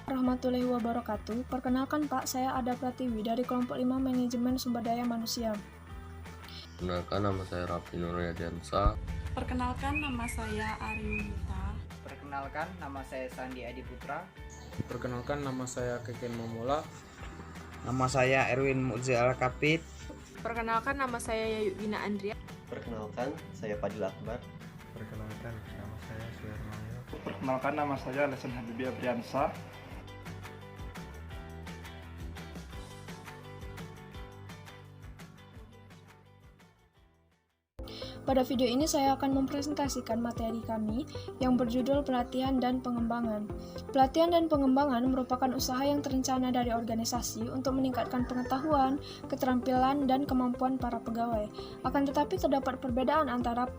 Warahmatullahi wabarakatuh. Perkenalkan Pak, saya Ada Pratiwi dari kelompok 5 Manajemen Sumber Daya Manusia. Perkenalkan, nama saya Raffi Nuryadiansa. Perkenalkan, nama saya Ariunita. Perkenalkan, nama saya Sandi Adi Putra. Perkenalkan, nama saya Keken Mamula. Nama saya Erwin Muzi Al-Kapit. Perkenalkan, nama saya Yayudina Andria. Perkenalkan, saya Fadil Akbar. Perkenalkan, nama saya Suhermanyo. Perkenalkan, nama saya Lesan Habibi Abriansa. Pada video ini saya akan mempresentasikan materi kami yang berjudul pelatihan dan pengembangan. Pelatihan dan pengembangan merupakan usaha yang terencana dari organisasi untuk meningkatkan pengetahuan, keterampilan, dan kemampuan para pegawai. Akan tetapi terdapat perbedaan antara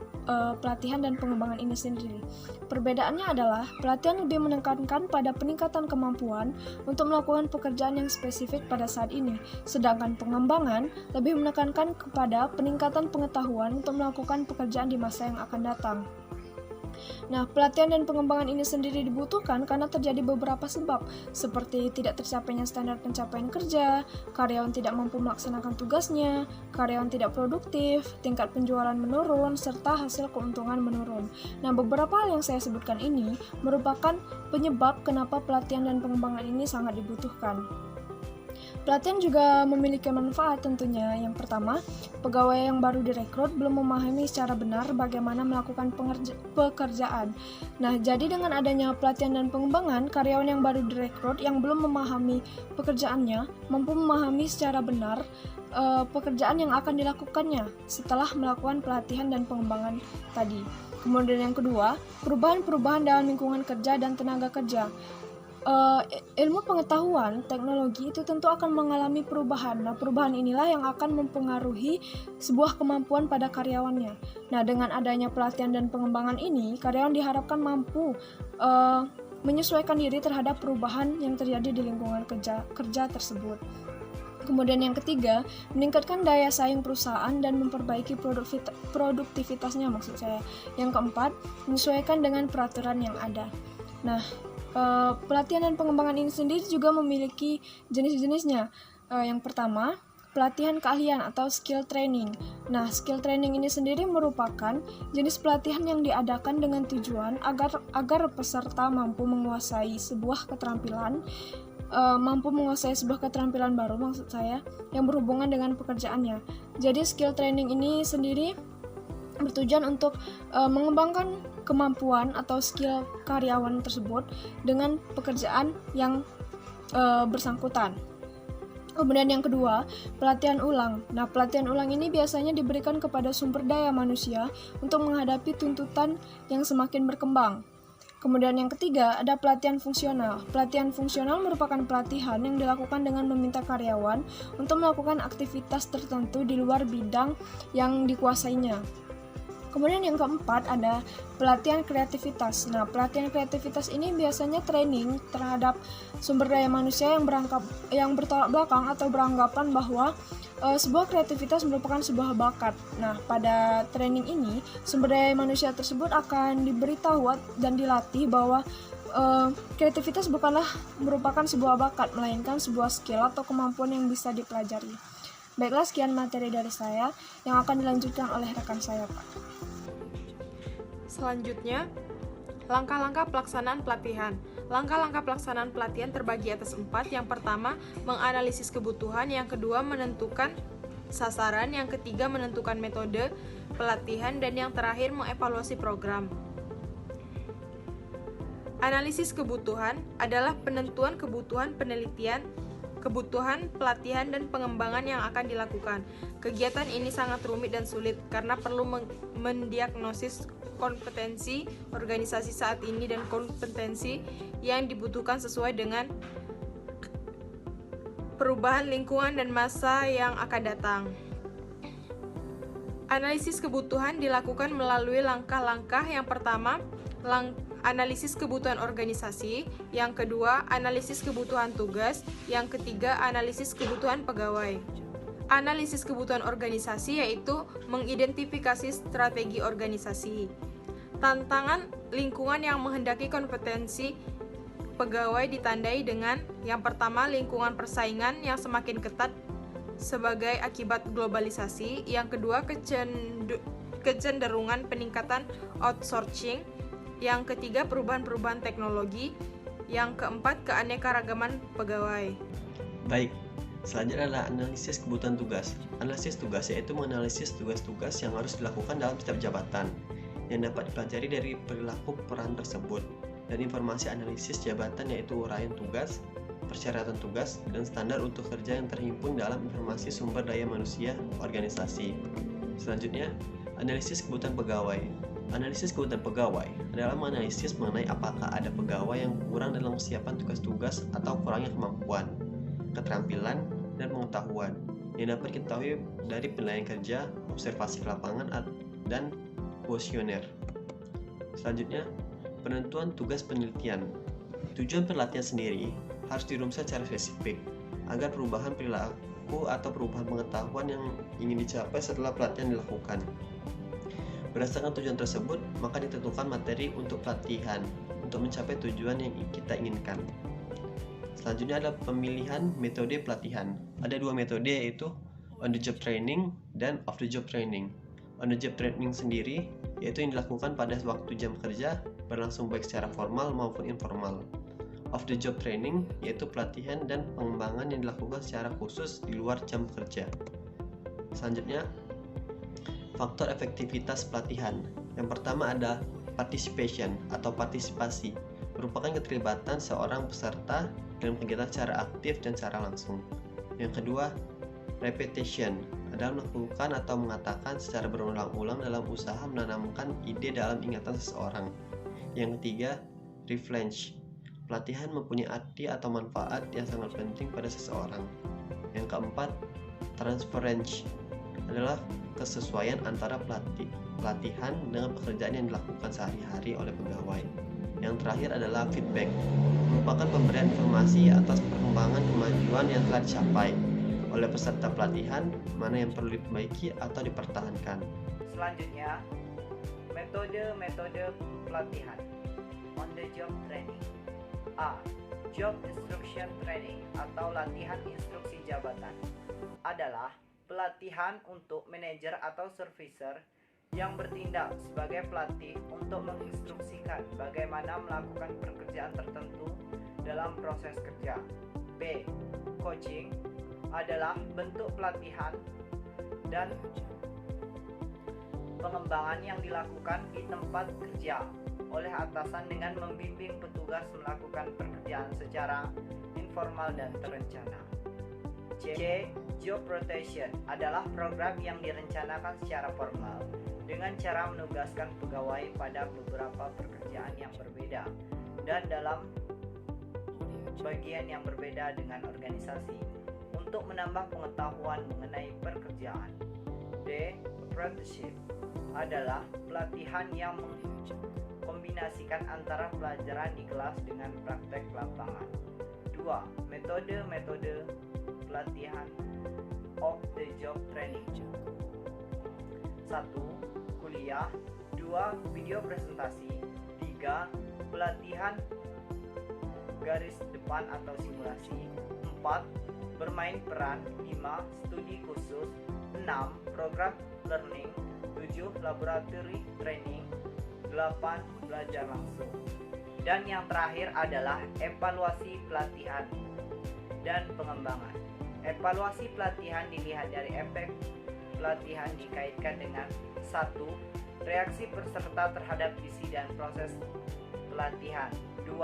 pelatihan dan pengembangan ini sendiri. Perbedaannya adalah pelatihan lebih menekankan pada peningkatan kemampuan untuk melakukan pekerjaan yang spesifik pada saat ini, sedangkan pengembangan lebih menekankan kepada peningkatan pengetahuan untuk melakukan pekerjaan di masa yang akan datang. Nah, pelatihan dan pengembangan ini sendiri dibutuhkan karena terjadi beberapa sebab, seperti tidak tercapainya standar pencapaian kerja, karyawan tidak mampu melaksanakan tugasnya, karyawan tidak produktif, tingkat penjualan menurun, serta hasil keuntungan menurun. Nah, beberapa hal yang saya sebutkan ini merupakan penyebab kenapa pelatihan dan pengembangan ini sangat dibutuhkan. Pelatihan juga memiliki manfaat tentunya. Yang pertama, pegawai yang baru direkrut belum memahami secara benar bagaimana melakukan pekerjaan. Nah, jadi dengan adanya pelatihan dan pengembangan, karyawan yang baru direkrut yang belum memahami pekerjaannya mampu memahami secara benar pekerjaan yang akan dilakukannya setelah melakukan pelatihan dan pengembangan tadi. Kemudian yang kedua, perubahan-perubahan dalam lingkungan kerja dan tenaga kerja. Ilmu pengetahuan teknologi itu tentu akan mengalami perubahan. Nah, perubahan inilah yang akan mempengaruhi sebuah kemampuan pada karyawannya. Nah, dengan adanya pelatihan dan pengembangan ini, karyawan diharapkan mampu menyesuaikan diri terhadap perubahan yang terjadi di lingkungan kerja tersebut. Kemudian yang ketiga, meningkatkan daya saing perusahaan dan memperbaiki produktivitasnya maksud saya. Yang keempat, menyesuaikan dengan peraturan yang ada. Nah, pelatihan dan pengembangan ini sendiri juga memiliki jenis-jenisnya. Yang pertama, pelatihan keahlian atau skill training. Nah, skill training ini sendiri merupakan jenis pelatihan yang diadakan dengan tujuan agar peserta mampu menguasai sebuah keterampilan baru maksud saya yang berhubungan dengan pekerjaannya. Jadi skill training ini sendiri bertujuan untuk mengembangkan kemampuan atau skill karyawan tersebut dengan pekerjaan yang bersangkutan. Kemudian yang kedua, pelatihan ulang. Nah, pelatihan ulang ini biasanya diberikan kepada sumber daya manusia untuk menghadapi tuntutan yang semakin berkembang. Kemudian yang ketiga, ada pelatihan fungsional. Pelatihan fungsional merupakan pelatihan yang dilakukan dengan meminta karyawan untuk melakukan aktivitas tertentu di luar bidang yang dikuasainya. Kemudian yang keempat ada pelatihan kreativitas. Nah, pelatihan kreativitas ini biasanya training terhadap sumber daya manusia yang bertolak belakang atau beranggapan bahwa sebuah kreativitas merupakan sebuah bakat. Nah, pada training ini sumber daya manusia tersebut akan diberitahu dan dilatih bahwa kreativitas bukanlah merupakan sebuah bakat, melainkan sebuah skill atau kemampuan yang bisa dipelajari. Baiklah, sekian materi dari saya yang akan dilanjutkan oleh rekan saya, Pak. Selanjutnya, langkah-langkah pelaksanaan pelatihan. Langkah-langkah pelaksanaan pelatihan terbagi atas 4. Yang pertama, menganalisis kebutuhan. Yang kedua, menentukan sasaran. Yang ketiga, menentukan metode pelatihan. Dan yang terakhir, mengevaluasi program. Analisis kebutuhan adalah penentuan kebutuhan penelitian, kebutuhan pelatihan dan pengembangan yang akan dilakukan. Kegiatan ini sangat rumit dan sulit karena perlu mendiagnosis kompetensi organisasi saat ini dan kompetensi yang dibutuhkan sesuai dengan perubahan lingkungan dan masa yang akan datang. Analisis kebutuhan dilakukan melalui langkah-langkah. Yang pertama, analisis kebutuhan organisasi. Yang kedua, analisis kebutuhan tugas. Yang ketiga, analisis kebutuhan pegawai. Analisis kebutuhan organisasi yaitu mengidentifikasi strategi organisasi, tantangan lingkungan yang menghendaki kompetensi pegawai ditandai dengan yang pertama, lingkungan persaingan yang semakin ketat sebagai akibat globalisasi. Yang kedua, kecenderungan peningkatan outsourcing. Yang ketiga, perubahan-perubahan teknologi. Yang keempat, keanekaragaman pegawai. Baik, selanjutnya adalah analisis kebutuhan tugas. Analisis tugas yaitu menganalisis tugas-tugas yang harus dilakukan dalam setiap jabatan, yang dapat dipelajari dari perilaku peran tersebut. Dan informasi analisis jabatan yaitu uraian tugas, persyaratan tugas, dan standar untuk kerja yang terhimpun dalam informasi sumber daya manusia organisasi. Selanjutnya, analisis kebutuhan pegawai. Analisis kebutuhan pegawai adalah menganalisis mengenai apakah ada pegawai yang kurang dalam kesiapan tugas-tugas atau kurangnya kemampuan, keterampilan, dan pengetahuan yang dapat diketahui dari penilaian kerja, observasi ke lapangan, dan kuesioner. Selanjutnya, penentuan tugas penelitian. Tujuan pelatihan sendiri harus dirumuskan secara spesifik agar perubahan perilaku atau perubahan pengetahuan yang ingin dicapai setelah pelatihan dilakukan. Berdasarkan tujuan tersebut, maka ditentukan materi untuk pelatihan untuk mencapai tujuan yang kita inginkan. Selanjutnya adalah pemilihan metode pelatihan. Ada dua metode, yaitu on the job training dan off the job training. On the job training sendiri yaitu yang dilakukan pada waktu jam kerja, berlangsung baik secara formal maupun informal. Off the job training yaitu pelatihan dan pengembangan yang dilakukan secara khusus di luar jam kerja. Selanjutnya, faktor efektivitas pelatihan. Yang pertama ada participation atau partisipasi, merupakan keterlibatan seorang peserta dalam kegiatan secara aktif dan secara langsung. Yang kedua, repetition adalah melakukan atau mengatakan secara berulang-ulang dalam usaha menanamkan ide dalam ingatan seseorang. Yang ketiga, reflange. Pelatihan mempunyai arti atau manfaat yang sangat penting pada seseorang. Yang keempat, transference adalah kesesuaian antara pelatihan dengan pekerjaan yang dilakukan sehari-hari oleh pegawai. Yang terakhir adalah feedback, merupakan pemberian informasi atas perkembangan kemajuan yang telah dicapai oleh peserta pelatihan, mana yang perlu diperbaiki atau dipertahankan. Selanjutnya, metode-metode pelatihan. On the job training. A. Job instruction training atau latihan instruksi jabatan adalah pelatihan untuk manajer atau supervisor yang bertindak sebagai pelatih untuk menginstruksikan bagaimana melakukan pekerjaan tertentu dalam proses kerja. B. Coaching adalah bentuk pelatihan dan pengembangan yang dilakukan di tempat kerja oleh atasan dengan membimbing petugas melakukan pekerjaan secara informal dan terencana. C. Job rotation adalah program yang direncanakan secara formal dengan cara menugaskan pegawai pada beberapa pekerjaan yang berbeda dan dalam bagian yang berbeda dengan organisasi untuk menambah pengetahuan mengenai pekerjaan. D. Apprenticeship adalah pelatihan yang mengkombinasikan antara pelajaran di kelas dengan praktek lapangan. 2. Metode-metode pelatihan off the job training. 1. Kuliah. 2. Video presentasi. 3. Pelatihan garis depan atau simulasi. 4. Bermain peran. 5. Studi khusus. 6. Program learning. 7. Laboratory training. 8. Belajar langsung. Dan yang terakhir adalah evaluasi pelatihan dan pengembangan. Evaluasi pelatihan dilihat dari efek pelatihan dikaitkan dengan 1. Reaksi peserta terhadap visi dan proses pelatihan. 2.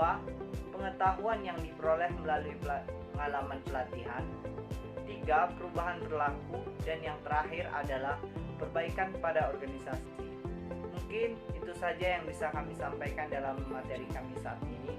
Pengetahuan yang diperoleh melalui pengalaman pelatihan. 3. Perubahan perilaku. Dan yang terakhir adalah perbaikan pada organisasi. Mungkin itu saja yang bisa kami sampaikan dalam materi kami saat ini.